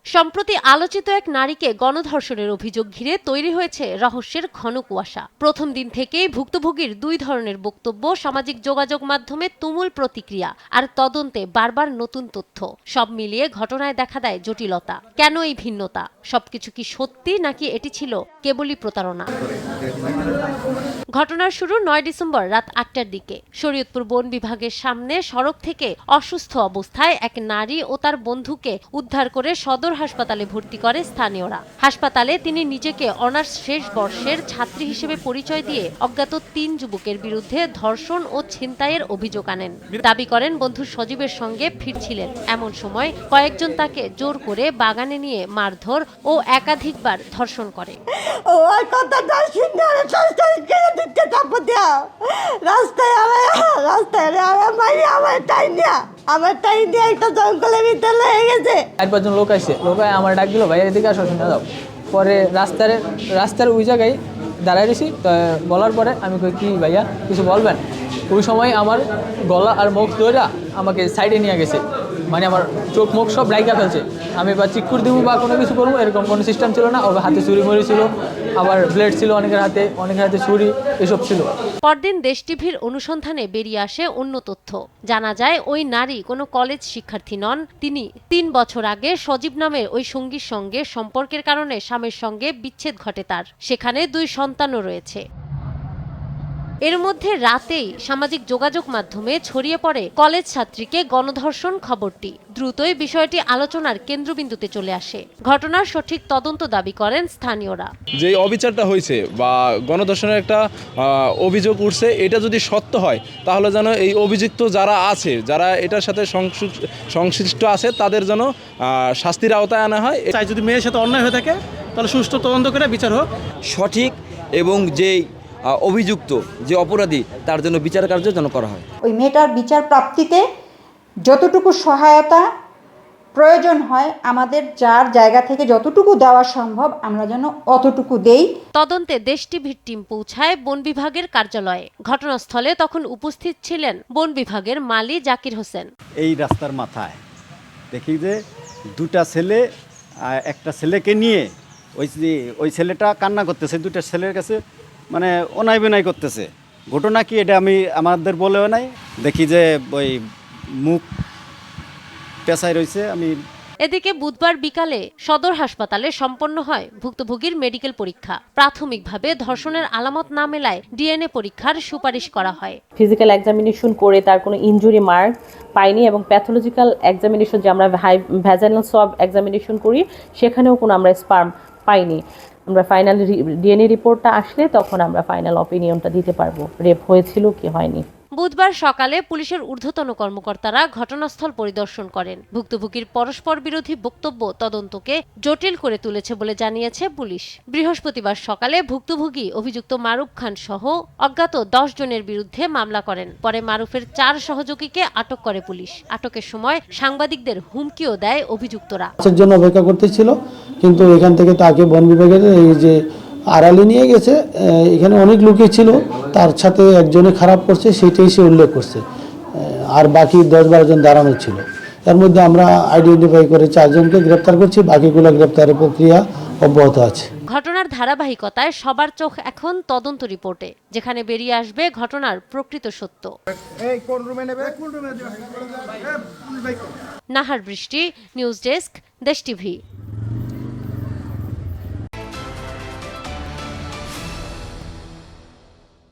সম্প্রতি আলোচিত এক নারীকে গণধর্ষণের অভিযোগ ঘিরে তৈরি হয়েছে রহস্যের ঘন কুয়াশা। প্রথম দিন থেকেই ভুক্তভোগীর দুই ধরনের বক্তব্য, সামাজিক যোগাযোগ মাধ্যমে তুমুল প্রতিক্রিয়া আর তদন্তে বারবার নতুন তথ্য। সব মিলিয়ে ঘটনায় দেখা দেয় জটিলতা। কেন এই ভিন্নতা? সবকিছু কি সত্যি, নাকি এটি ছিল কেবলই প্রতারণা? ঘটনার শুরু ৯ ডিসেম্বর রাত ৮টার দিকে। শরীয়তপুর বন বিভাগের সামনে সড়ক থেকে অসুস্থ অবস্থায় এক নারী ও তার বন্ধুকে উদ্ধার করে সদর হাসপাতালে ভর্তি করে স্থানীয়রা। হাসপাতালে তিনি নিজেকে অনার্স শেষ বর্ষের ছাত্রী হিসেবে পরিচয় দিয়ে অজ্ঞাত ৩ যুবকের বিরুদ্ধে ধর্ষণ ও ছিনতাইয়ের অভিযোগ আনেন। দাবি করেন বন্ধু সজীবের সঙ্গে ফিরছিলেন। এমন সময় কয়েকজন তাকে জোর করে বাগানে নিয়ে মারধর ও একাধিকবার ধর্ষণ করে। চার-পাঁচজন লোক আসছে, আমার ডাক দিল, ভাই এদিকে আসো, শুনে দাও। পরে রাস্তার ওই জায়গায় দাঁড়ায় রয়েছি। বলার পরে আমি কই, কি ভাইয়া কিছু বলবেন? ওই সময় আমার গলা আর মুখ ধরে আমাকে সাইডে নিয়ে গেছে, মানে আমার চোখ মুখ সব লাইকা ফেলছে। আমি বা চিকুর দিব বা কোনো কিছু করবো এরকম কোনো সিস্টেম ছিল না। ওর হাতে ছুরি মরি ছিল, আবার ব্লেড ছিল অনেকের হাতে ছুরি, এসব ছিল। পরদিন দেশ টিভির অনুসন্ধানে বেরিয়ে আসে অন্য তথ্য। জানা যায় ওই নারী কোনো কলেজ শিক্ষার্থী নন। তিনি ৩ বছর আগে সজীব নামের ওই সঙ্গীর সঙ্গে সম্পর্কের কারণে স্বামীর সঙ্গে বিচ্ছেদ ঘটে তার। সেখানে 2 সন্তানও রয়েছে। এর মধ্যে রাতেই সামাজিক যোগাযোগ মাধ্যমে ছড়িয়ে পড়ে কলেজ ছাত্রীকে গণধর্ষণ খবরটি। দ্রুতই বিষয়টি আলোচনার কেন্দ্রবিন্দুতে চলে আসে। ঘটনার সঠিক তদন্ত দাবি করেন স্থানীয়রা। যে অবিচারটা হয়েছে বা গণধর্ষণের একটা অভিযোগ উঠছে, এটা যদি সত্য হয় তাহলে যেন এই অভিযুক্ত যারা আছে, যারা এটার সাথে সংশ্লিষ্ট আছে, তাদের যেন শাস্তির আওতায় আনা হয়। তাই যদি মেয়ের সাথে অন্যায় হয়ে থাকে তাহলে সুষ্ঠু তদন্ত করে বিচার হোক। সঠিক এবং যেই অভিযুক্ত, যে অপরাধী, তার জন্য বিচার কার্য যেন করা হয়। ওই মেয়েটার বিচার প্রাপ্তিতে যতটুকু সহায়তা প্রয়োজন হয়, আমাদের যার জায়গা থেকে যতটুকু দেওয়া সম্ভব আমরা যেন অতটুকু দেই। তদন্তে দেশ টিভির টিম পৌঁছায় বন বিভাগের কার্যালয়ে। ঘটনাস্থলে তখন উপস্থিত ছিলেন বন বিভাগের মালি জাকির হোসেন। এই রাস্তার মাথায় দেখি যে দুটা ছেলে, একটা ছেলেকে নিয়ে ওই ছেলেটা কান্না করতেছে, দুটা ছেলের কাছে মানে অনাই বিনয় করতেছে। ঘটনা কি এটা আমাদের বলেও নাই। দেখি যে ওই মুখ পেঁচাই রয়েছে। এদিকে বুধবার বিকালে সদর হাসপাতালে সম্পন্ন হয় ভুক্তভোগীর মেডিকেল পরীক্ষা। প্রাথমিকভাবে ধর্ষণের আলামত না মেলায় ডিএনএ পরীক্ষার সুপারিশ করা হয়। ফিজিক্যাল এক্সামিনেশন করে তার কোনো ইনজুরি মার্ক পাইনি এবং প্যাথোলজিক্যাল এক্সামিনেশন যে আমরা ভ্যাজাইনাল সোয়াব এক্সামিনেশন করি, সেখানেও কোনো আমরা স্পার্ম পাইনি। আমরা ফাইনাল ডিএনএ রিপোর্টটা আসলে তখন আমরা ফাইনাল অপিনিয়নটা দিতে পারবো রেপ হয়েছিল কি হয়নি। বুধবার সকালে পুলিশের ঊর্ধ্বতন কর্মকর্তারা ঘটনাস্থল পরিদর্শন করেন। ভুক্তভোগীর পরস্পর বিরোধী বক্তব্য তদন্তকে জটিল করে তুলেছে বলে জানিয়েছে পুলিশ। বৃহস্পতিবার সকালে ভুক্তভোগী অভিযুক্ত মারুফ খান সহ অজ্ঞাত 10 জনের বিরুদ্ধে মামলা করেন। পরে মারুফের 4 সহযোগীকে আটক করে পুলিশ। আটকের সময় সাংবাদিকদের হুমকিও দেয় অভিযুক্তরা। জন্য অপেক্ষা করতেছিল, কিন্তু এখান থেকে তাকে বন বিভাগের এই যে আড়ালে নিয়ে গেছে, এখানে অনেক লোকই ছিল, তার সাথে একজনে খারাপ করছে, সেটাই সে উল্লেখ করছে। আর বাকি 10-12 জন দাঁড়ানো ছিল। এর মধ্যে আমরা আইডেন্টিফাই করে 4 জনকে গ্রেপ্তার করছি, বাকিগুলো গ্রেপ্তারের প্রক্রিয়া অব্যাহত আছে। ঘটনার ধারাবাহিকতায় সবার চোখ এখন তদন্ত রিপোর্টে, যেখানে বেরিয়ে আসবে ঘটনার প্রকৃত সত্য। নাহার বৃষ্টি, নিউজ ডেস্ক, দেশ টিভি।